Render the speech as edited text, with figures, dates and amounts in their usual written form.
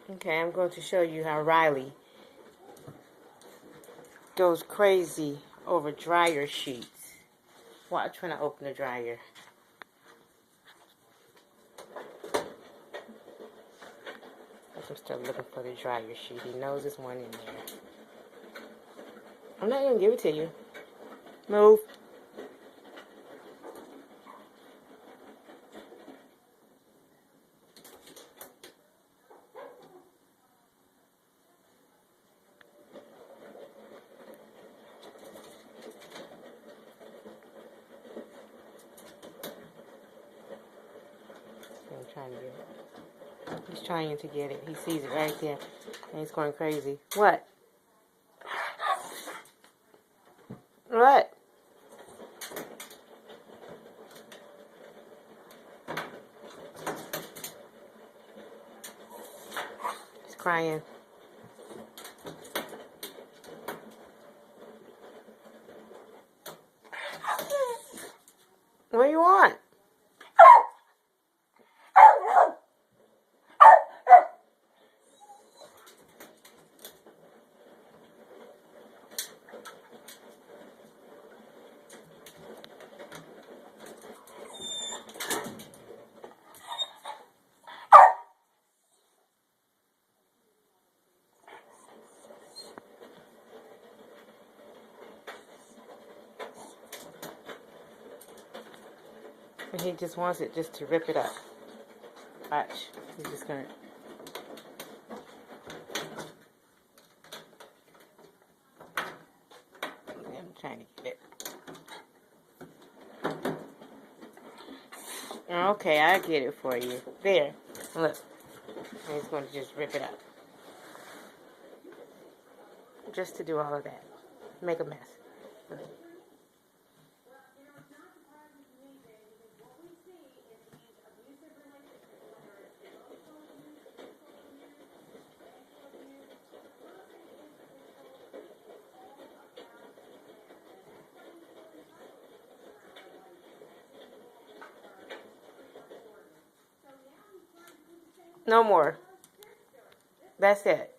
Okay, I'm going to show you how Riley goes crazy over dryer sheets. Watch when I open the dryer. I'm still looking for the dryer sheet. He knows there's one in there. I'm not going to give it to you. Move. I'm trying to get it. He's trying to get it. He sees it right there. And he's going crazy. What? What? He's crying. What do you want? And he just wants it just to rip it up. Watch. He's just gonna. I'm trying to get it. Okay, I get it for you. There. Look. And he's going to just rip it up. Just to do all of that. Make a mess. No more. That's it.